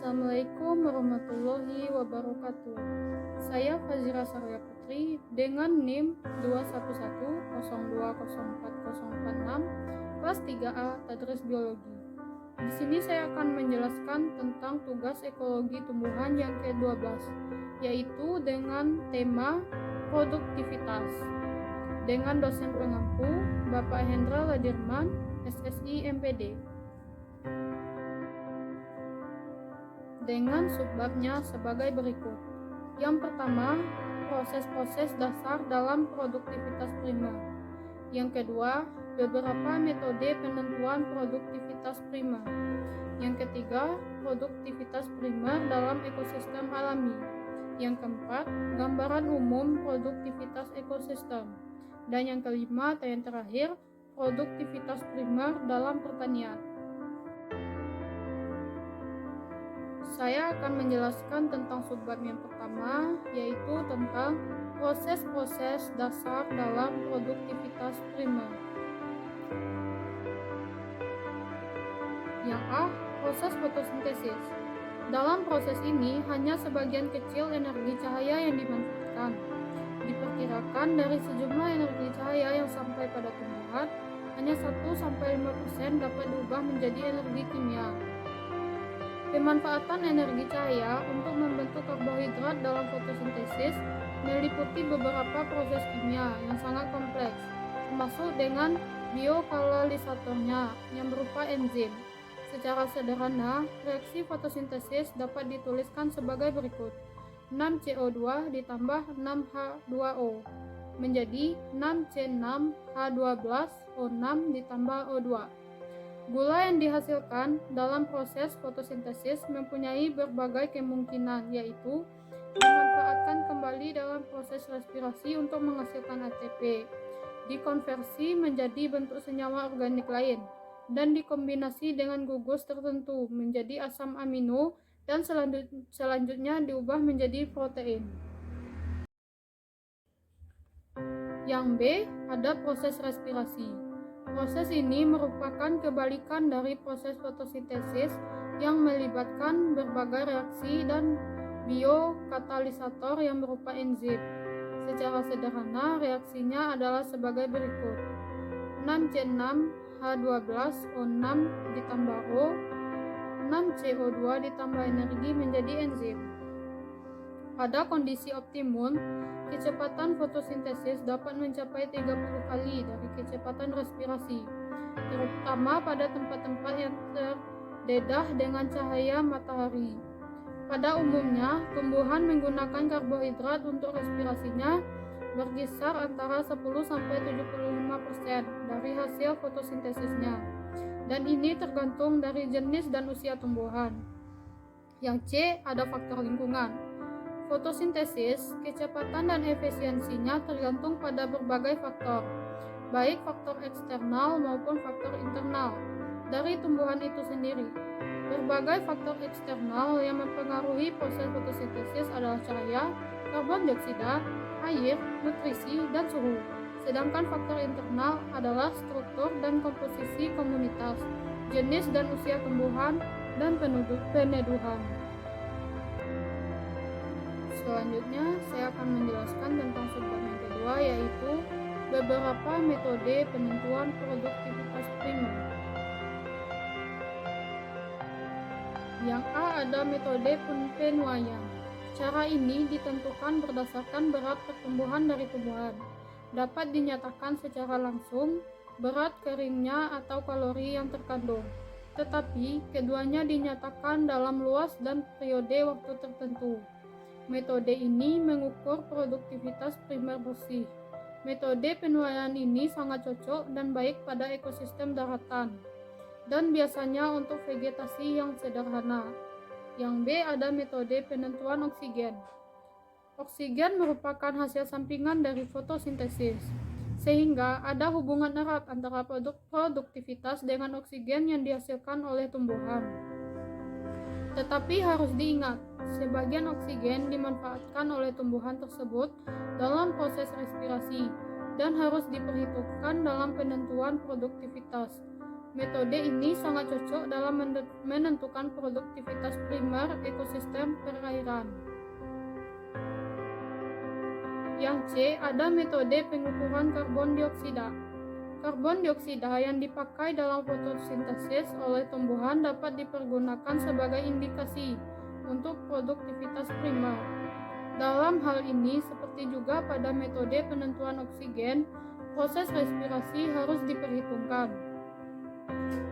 Assalamualaikum warahmatullahi wabarakatuh. Saya Fazira Sarya Putri dengan NIM 21102040446 kelas 3A Tadris Biologi. Di sini saya akan menjelaskan tentang tugas ekologi tumbuhan yang ke-12, yaitu dengan tema produktivitas. Dengan dosen pengampu Bapak Hendra Ladirman, SSI MPD. Dengan subbabnya sebagai berikut. Yang pertama, proses-proses dasar dalam produktivitas primer. Yang kedua, beberapa metode penentuan produktivitas primer. Yang ketiga, produktivitas primer dalam ekosistem alami. Yang keempat, gambaran umum produktivitas ekosistem. Dan yang kelima atau yang terakhir, produktivitas primer dalam pertanian. Saya akan menjelaskan tentang subbab yang pertama, yaitu tentang proses-proses dasar dalam produktivitas primer. Yang A, proses fotosintesis. Dalam proses ini, hanya sebagian kecil energi cahaya yang dimanfaatkan. Diperkirakan dari sejumlah energi cahaya yang sampai pada tumbuhan, hanya 1-5% dapat diubah menjadi energi kimia. Pemanfaatan energi cahaya untuk membentuk karbohidrat dalam fotosintesis meliputi beberapa proses kimia yang sangat kompleks, termasuk dengan biokalalisatornya yang berupa enzim. Secara sederhana, reaksi fotosintesis dapat dituliskan sebagai berikut: 6CO2 ditambah 6H2O menjadi 6C6H12O6 ditambah O2. Gula yang dihasilkan dalam proses fotosintesis mempunyai berbagai kemungkinan, yaitu dimanfaatkan kembali dalam proses respirasi untuk menghasilkan ATP, dikonversi menjadi bentuk senyawa organik lain, dan dikombinasi dengan gugus tertentu menjadi asam amino, dan selanjutnya diubah menjadi protein. Yang B, ada proses respirasi. Proses ini merupakan kebalikan dari proses fotosintesis yang melibatkan berbagai reaksi dan biokatalisator yang berupa enzim. Secara sederhana, reaksinya adalah sebagai berikut: 6C6H12O6 ditambah O, 6CO2 ditambah energi menjadi enzim. Pada kondisi optimum, kecepatan fotosintesis dapat mencapai 30 kali dari kecepatan respirasi, terutama pada tempat-tempat yang terdedah dengan cahaya matahari. Pada umumnya, tumbuhan menggunakan karbohidrat untuk respirasinya berkisar antara 10-75% dari hasil fotosintesisnya, dan ini tergantung dari jenis dan usia tumbuhan. Yang C, ada faktor lingkungan. Fotosintesis, kecepatan dan efisiensinya tergantung pada berbagai faktor, baik faktor eksternal maupun faktor internal dari tumbuhan itu sendiri. Berbagai faktor eksternal yang mempengaruhi proses fotosintesis adalah cahaya, karbon dioksida, air, nutrisi, dan suhu. Sedangkan faktor internal adalah struktur dan komposisi komunitas, jenis dan usia tumbuhan, dan peneduhan. Selanjutnya, saya akan menjelaskan tentang subbab yang kedua, yaitu beberapa metode penentuan produktivitas primer. Yang A, ada metode penuaian. Cara ini ditentukan berdasarkan berat pertumbuhan dari tumbuhan. Dapat dinyatakan secara langsung berat keringnya atau kalori yang terkandung. Tetapi, keduanya dinyatakan dalam luas dan periode waktu tertentu. Metode ini mengukur produktivitas primer bersih. Metode penuaian ini sangat cocok dan baik pada ekosistem daratan, dan biasanya untuk vegetasi yang sederhana. Yang B, ada metode penentuan oksigen. Oksigen merupakan hasil sampingan dari fotosintesis, sehingga ada hubungan erat antara produktivitas dengan oksigen yang dihasilkan oleh tumbuhan. Tetapi harus diingat, sebagian oksigen dimanfaatkan oleh tumbuhan tersebut dalam proses respirasi dan harus diperhitungkan dalam penentuan produktivitas. Metode ini sangat cocok dalam menentukan produktivitas primer ekosistem perairan. Yang C, ada metode pengukuran karbon dioksida. Karbon dioksida yang dipakai dalam fotosintesis oleh tumbuhan dapat dipergunakan sebagai indikasi untuk produktivitas primer. Dalam hal ini, seperti juga pada metode penentuan oksigen, proses respirasi harus diperhitungkan.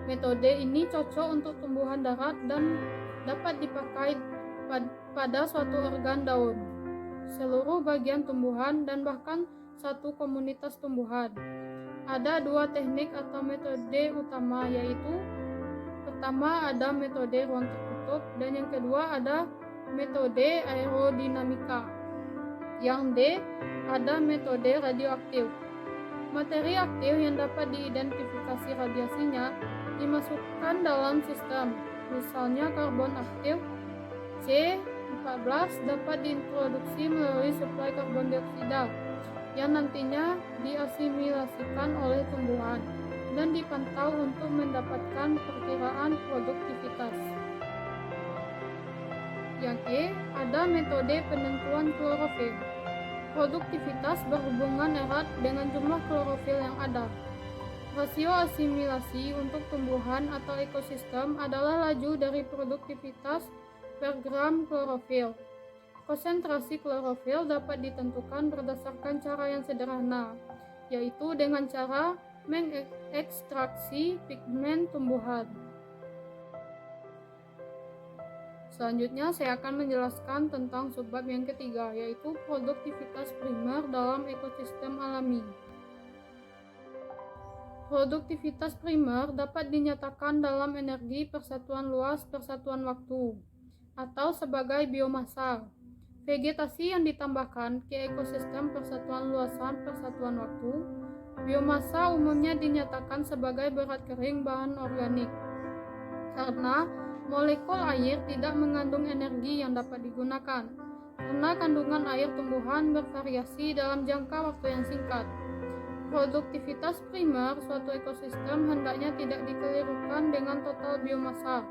Metode ini cocok untuk tumbuhan darat dan dapat dipakai pada suatu organ daun, seluruh bagian tumbuhan, dan bahkan satu komunitas tumbuhan. Ada dua teknik atau metode utama, yaitu pertama ada metode ruang tertutup dan yang kedua ada metode aerodinamika. Yang D, ada metode radioaktif. Materi aktif yang dapat diidentifikasi radiasinya dimasukkan dalam sistem, misalnya karbon aktif. C14 dapat diintroduksi melalui suplai karbon dioksida yang nantinya diasimilasikan oleh tumbuhan dan dipantau untuk mendapatkan perkiraan produktivitas. Yang E, ada metode penentuan klorofil. Produktivitas berhubungan erat dengan jumlah klorofil yang ada. Rasio asimilasi untuk tumbuhan atau ekosistem adalah laju dari produktivitas per gram klorofil. Konsentrasi klorofil dapat ditentukan berdasarkan cara yang sederhana, yaitu dengan cara mengekstraksi pigmen tumbuhan. Selanjutnya saya akan menjelaskan tentang subbab yang ketiga, yaitu produktivitas primer dalam ekosistem alami. Produktivitas primer dapat dinyatakan dalam energi persatuan luas persatuan waktu, atau sebagai biomasa. Vegetasi yang ditambahkan ke ekosistem persatuan luasan persatuan waktu, biomasa umumnya dinyatakan sebagai berat kering bahan organik, karena molekul air tidak mengandung energi yang dapat digunakan, karena kandungan air tumbuhan bervariasi dalam jangka waktu yang singkat. Produktivitas primer suatu ekosistem hendaknya tidak dikelirukan dengan total biomasa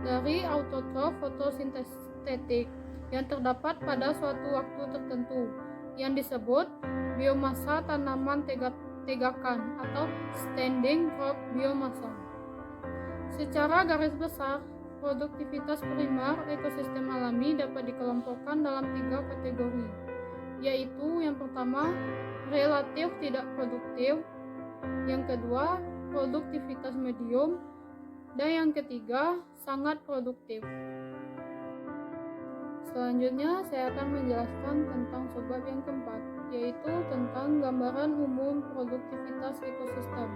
dari autotrof fotosintetik yang terdapat pada suatu waktu tertentu, yang disebut biomasa tanaman tegakan atau standing crop biomasa. Secara garis besar, produktivitas primer ekosistem alami dapat dikelompokkan dalam 3 kategori, yaitu yang pertama, relatif tidak produktif, yang kedua, produktivitas medium, dan yang ketiga, sangat produktif. Selanjutnya, saya akan menjelaskan tentang subbab yang keempat, yaitu tentang gambaran umum produktivitas ekosistem.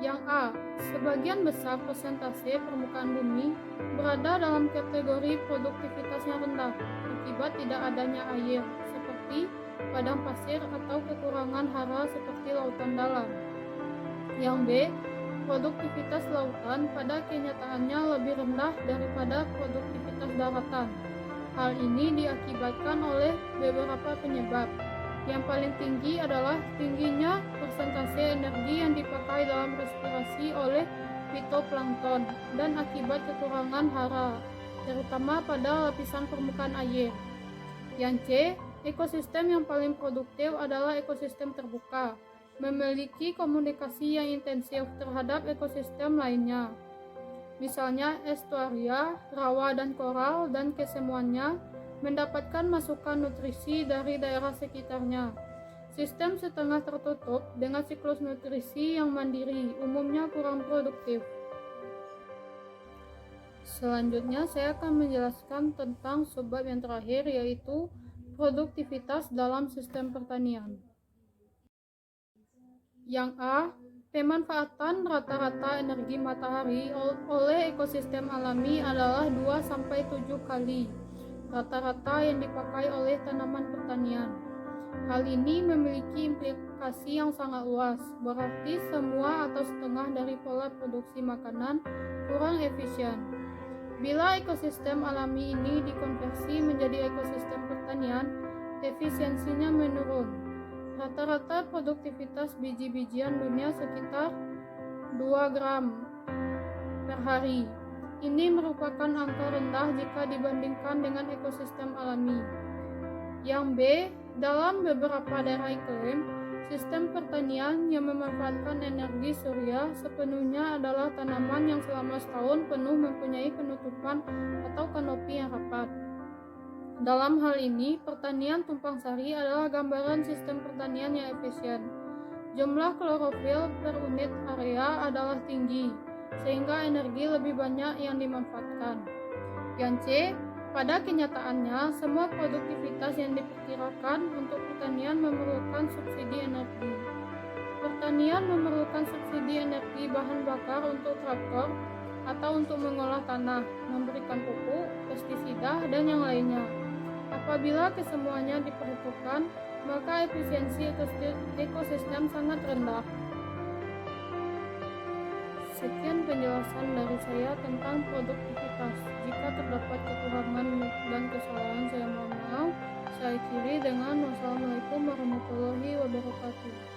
Yang A, sebagian besar persentase permukaan bumi berada dalam kategori produktivitas yang rendah akibat tidak adanya air, seperti padang pasir atau kekurangan hara seperti lautan dalam. Yang B, produktivitas lautan pada kenyataannya lebih rendah daripada produktivitas daratan. Hal ini diakibatkan oleh beberapa penyebab. Yang paling tinggi adalah tingginya persentase energi yang dipakai dalam respirasi oleh fitoplankton dan akibat kekurangan hara, terutama pada lapisan permukaan air. Yang C, ekosistem yang paling produktif adalah ekosistem terbuka, memiliki komunikasi yang intensif terhadap ekosistem lainnya. Misalnya estuaria, rawa dan koral dan kesemuanya mendapatkan masukan nutrisi dari daerah sekitarnya. Sistem setengah tertutup dengan siklus nutrisi yang mandiri umumnya kurang produktif. Selanjutnya saya akan menjelaskan tentang subbab yang terakhir, yaitu produktivitas dalam sistem pertanian. Yang A, pemanfaatan rata-rata energi matahari oleh ekosistem alami adalah 2-7 kali rata-rata yang dipakai oleh tanaman pertanian. Hal ini memiliki implikasi yang sangat luas, berarti semua atau setengah dari pola produksi makanan kurang efisien. Bila ekosistem alami ini dikonversi menjadi ekosistem pertanian, efisiensinya menurun. Rata-rata produktivitas biji-bijian dunia sekitar 2 gram per hari. Ini merupakan angka rendah jika dibandingkan dengan ekosistem alami. Yang B, dalam beberapa daerah iklim, sistem pertanian yang memanfaatkan energi surya sepenuhnya adalah tanaman yang selama setahun penuh mempunyai penutupan atau kanopi yang rapat. Dalam hal ini, pertanian tumpang sari adalah gambaran sistem pertanian yang efisien. Jumlah klorofil per unit area adalah tinggi, sehingga energi lebih banyak yang dimanfaatkan. Yang C, pada kenyataannya, semua produktivitas yang diperkirakan untuk pertanian memerlukan subsidi energi. Pertanian memerlukan subsidi energi bahan bakar untuk traktor atau untuk mengolah tanah, memberikan pupuk, pestisida, dan yang lainnya. Apabila kesemuanya diperhitungkan, maka efisiensi ekosistem sangat rendah. Sekian penjelasan dari saya tentang produktivitas. Jika terdapat kekurangan dan kesalahan, saya mohon maaf. Saya akhiri dengan wassalamualaikum warahmatullahi wabarakatuh.